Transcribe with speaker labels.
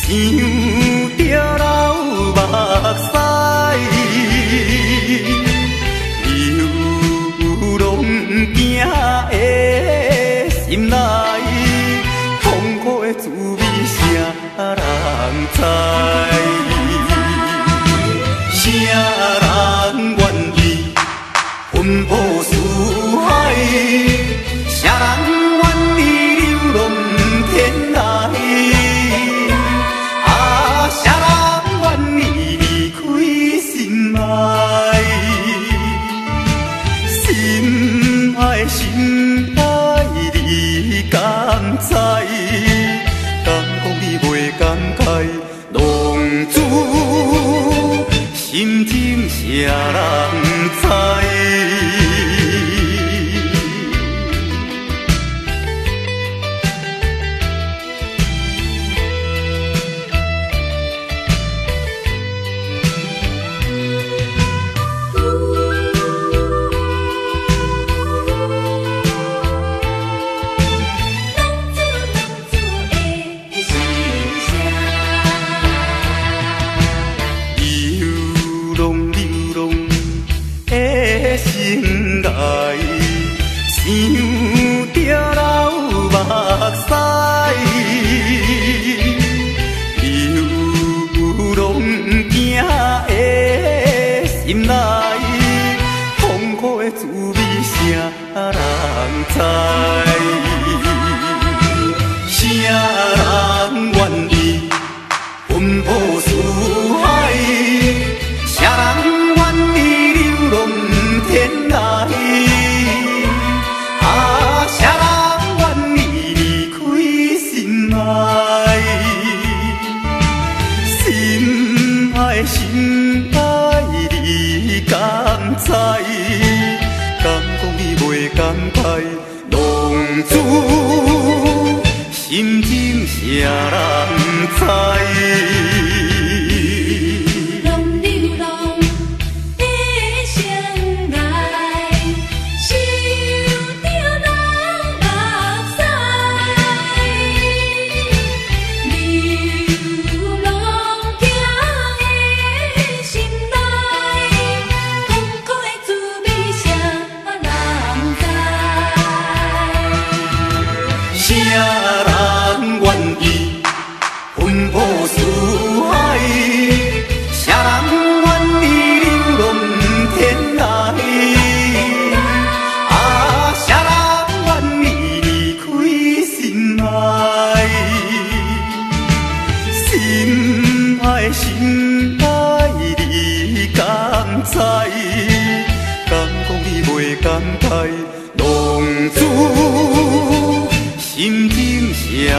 Speaker 1: 着老目屎，流浪行的心内，痛苦的滋味谁人知？谁人愿意奔波四海？谁人愿意流浪天涯？啊，谁人愿意离开心爱？心爱心爱，你敢知？敢讲你袂感慨？浪子心情谁人知？心爱，想着老目屎，流浪行的心内，痛苦的滋味谁人知？谁人愿意奔波四海？谁人愿意流浪天涯？啊，谁人愿意离开心爱？心爱心爱，你敢知？敢讲你袂感慨？浪子心情谁人知？谁人愿意奔波四海？谁人愿意流浪天涯？啊，谁人愿意离开心爱？心爱心爱，你敢知？敢讲你袂感慨？浪子心情谁人